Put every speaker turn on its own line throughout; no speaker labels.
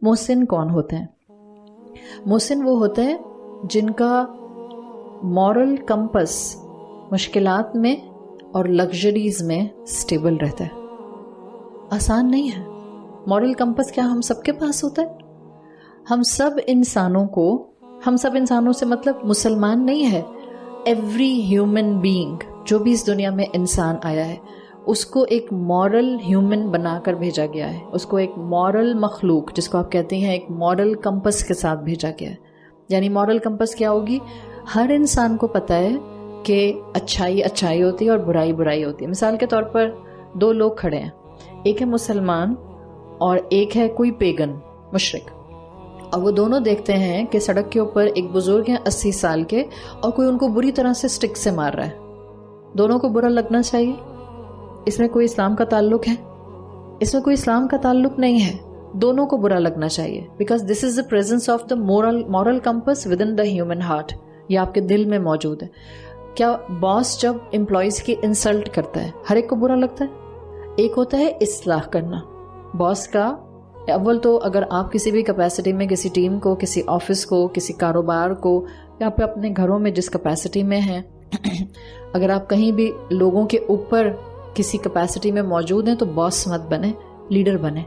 محسن کون ہوتے ہیں؟ محسن وہ ہوتے ہیں جن کا مورل کمپس مشکلات میں اور لگژریز میں سٹیبل رہتا ہے. آسان نہیں ہے. مورل کمپس کیا ہم سب کے پاس ہوتا ہے؟ ہم سب انسانوں سے مطلب مسلمان نہیں ہے. ایوری ہیومن بینگ جو بھی اس دنیا میں انسان آیا ہے اس کو ایک مورل ہیومن بنا کر بھیجا گیا ہے. اس کو ایک مورل مخلوق جس کو آپ کہتے ہیں ایک مورل کمپس کے ساتھ بھیجا گیا ہے. یعنی مورل کمپس کیا ہوگی؟ ہر انسان کو پتہ ہے کہ اچھائی اچھائی ہوتی ہے اور برائی برائی ہوتی ہے. مثال کے طور پر دو لوگ کھڑے ہیں, ایک ہے مسلمان اور ایک ہے کوئی پیگن مشرک, اور وہ دونوں دیکھتے ہیں کہ سڑک کے اوپر ایک بزرگ ہیں 80 سال کے اور کوئی ان کو بری طرح سے سٹک سے مار رہا ہے. دونوں کو برا لگنا چاہیے. اس میں کوئی اسلام کا تعلق ہے؟ اس میں کوئی اسلام کا تعلق نہیں ہے. دونوں کو برا لگنا چاہیے because this is the presence of the moral campus with in the human heart. یہ آپ کے دل میں موجود ہے. کیا باس جب امپلائیز کی انسلٹ کرتا ہے ہر ایک کو برا لگتا ہے؟ ایک ہوتا ہے اصلاح کرنا باس کا. اول تو اگر آپ کسی بھی کیپیسٹی میں کسی ٹیم کو, کسی آفس کو, کسی کاروبار کو, یا پھر اپنے گھروں میں جس کیپیسٹی میں ہیں اگر آپ کہیں بھی لوگوں کے اوپر کسی کیپیسٹی میں موجود ہیں تو باس مت بنے, لیڈر بنے.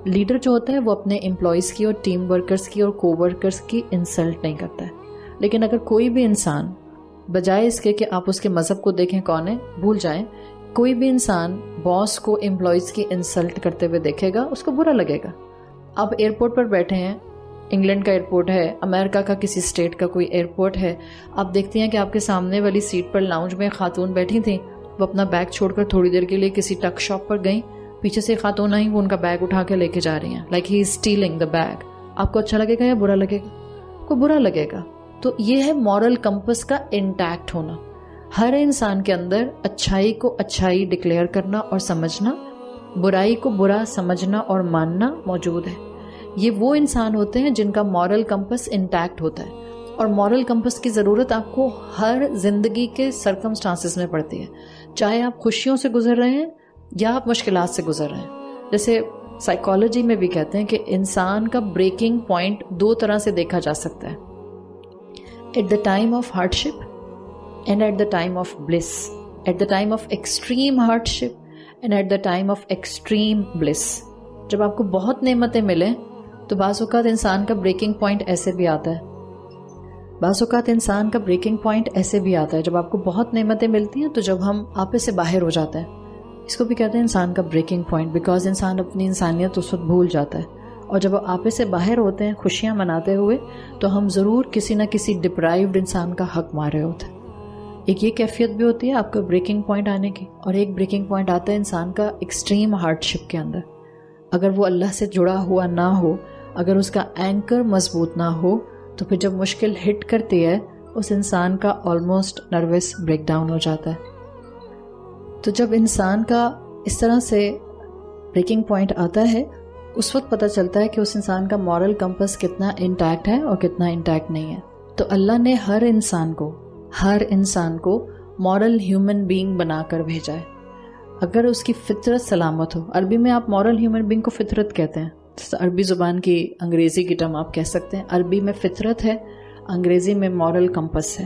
لیڈر جو ہوتا ہے وہ اپنے امپلائیز کی اور ٹیم ورکرز کی اور کو ورکرز کی انسلٹ نہیں کرتا ہے. لیکن اگر کوئی بھی انسان بجائے اس کے کہ آپ اس کے مذہب کو دیکھیں کون ہے, بھول جائیں, کوئی بھی انسان باس کو امپلائیز کی انسلٹ کرتے ہوئے دیکھے گا اس کو برا لگے گا. آپ ایئرپورٹ پر بیٹھے ہیں, انگلینڈ کا ایئرپورٹ ہے, امریکہ کا کسی اسٹیٹ کا کوئی ایئرپورٹ ہے, آپ دیکھتے ہیں کہ آپ کے سامنے والی سیٹ پر لاؤنج میں خاتون بیٹھی تھیں, وہ اپنا بیگ چھوڑ کر تھوڑی دیر کے لیے کسی ٹک شاپ پر گئیں, پیچھے سے خاتون آئیں, وہ ان کا بیگ اٹھا کے لے کے جا رہی ہیں like he is stealing the bag. آپ کو اچھا لگے گا یا برا لگے گا؟ کو برا لگے گا. تو یہ ہے مورل کمپس کا انٹیکٹ ہونا. ہر انسان کے اندر اچھائی کو اچھائی ڈکلیئر کرنا اور سمجھنا, برائی کو برا سمجھنا اور ماننا موجود ہے. یہ وہ انسان ہوتے ہیں جن کا مورل کمپس انٹیکٹ ہوتا ہے. اور مورل کمپس کی ضرورت آپ کو ہر زندگی کے سرکمسٹانسز میں پڑتی ہے, چاہے آپ خوشیوں سے گزر رہے ہیں یا آپ مشکلات سے گزر رہے ہیں. جیسے سائیکالوجی میں بھی کہتے ہیں کہ انسان کا بریکنگ پوائنٹ دو طرح سے دیکھا جا سکتا ہے, at the time of hardship and at the time of bliss, at the time of extreme hardship and at the time of extreme bliss. جب آپ کو بہت نعمتیں ملیں تو بعض اوقات انسان کا بریکنگ پوائنٹ ایسے بھی آتا ہے. بعض اوقات انسان کا بریکنگ پوائنٹ ایسے بھی آتا ہے جب آپ کو بہت نعمتیں ملتی ہیں تو جب ہم آپے سے باہر ہو جاتے ہیں, اس کو بھی کہتے ہیں انسان کا بریکنگ پوائنٹ, بیکاز انسان اپنی انسانیت اس وقت بھول جاتا ہے. اور جب آپے سے باہر ہوتے ہیں خوشیاں مناتے ہوئے تو ہم ضرور کسی نہ کسی ڈپرائیوڈ انسان کا حق مار رہے ہوتے ہیں. ایک یہ کیفیت بھی ہوتی ہے آپ کا بریکنگ پوائنٹ آنے کی, اور ایک بریکنگ پوائنٹ آتا ہے انسان کا ایکسٹریم ہارڈ شپ کے اندر. اگر وہ اللہ سے جڑا ہوا نہ ہو, اگر اس کا اینکر مضبوط نہ ہو, تو پھر جب مشکل ہٹ کرتی ہے اس انسان کا آلموسٹ نروس بریک ڈاؤن ہو جاتا ہے. تو جب انسان کا اس طرح سے بریکنگ پوائنٹ آتا ہے اس وقت پتہ چلتا ہے کہ اس انسان کا مورل کمپس کتنا انٹیکٹ ہے اور کتنا انٹیکٹ نہیں ہے. تو اللہ نے ہر انسان کو مورل ہیومن بینگ بنا کر بھیجا ہے. اگر اس کی فطرت سلامت ہو, عربی میں آپ مورل ہیومن بینگ کو فطرت کہتے ہیں, عربی زبان کی انگریزی کی ٹرم آپ کہہ سکتے ہیں. عربی میں فطرت ہے, انگریزی میں مورل کمپس ہے.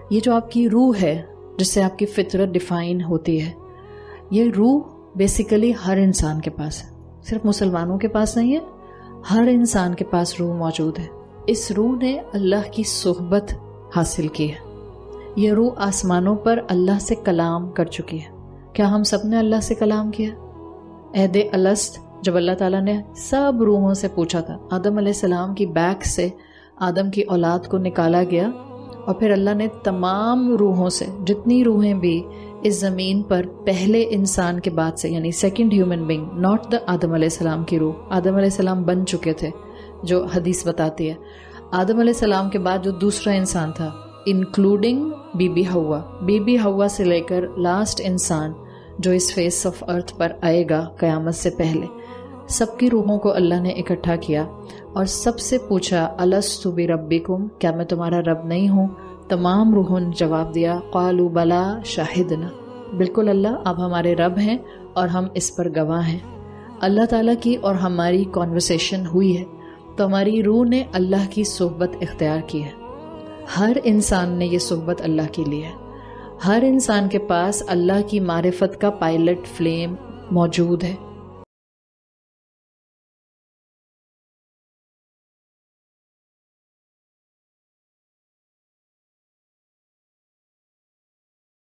یہ جو آپ کی روح ہے جس سے آپ کی فطرت ڈیفائن ہوتی ہے, یہ روح بیسیکلی ہر انسان کے پاس ہے, صرف مسلمانوں کے پاس نہیں ہے, ہر انسان کے پاس روح موجود ہے. اس روح نے اللہ کی صحبت حاصل کی ہے. یہ روح آسمانوں پر اللہ سے کلام کر چکی ہے. کیا ہم سب نے اللہ سے کلام کیا؟ عہد الست جب اللہ تعالیٰ نے سب روحوں سے پوچھا تھا, آدم علیہ السلام کی بیک سے آدم کی اولاد کو نکالا گیا, اور پھر اللہ نے تمام روحوں سے, جتنی روحیں بھی اس زمین پر پہلے انسان کے بعد سے, یعنی second human being, not the آدم علیہ السلام کی روح, آدم علیہ السلام بن چکے تھے جو حدیث بتاتی ہے. آدم علیہ السلام کے بعد جو دوسرا انسان تھا انکلوڈنگ بی بی ہوا سے لے کر لاسٹ انسان جو اس فیس آف ارتھ پر آئے گا قیامت سے پہلے, سب کی روحوں کو اللہ نے اکٹھا کیا اور سب سے پوچھا الست بربکم, کیا میں تمہارا رب نہیں ہوں؟ تمام روحوں نے جواب دیا قالوا بلا شاہدنا, بالکل اللہ آپ ہمارے رب ہیں اور ہم اس پر گواہ ہیں. اللہ تعالیٰ کی اور ہماری کانورسیشن ہوئی ہے تو ہماری روح نے اللہ کی صحبت اختیار کی ہے. ہر انسان نے یہ صحبت اللہ کی لی ہے. ہر انسان کے پاس اللہ کی معرفت کا پائلٹ فلیم موجود ہے.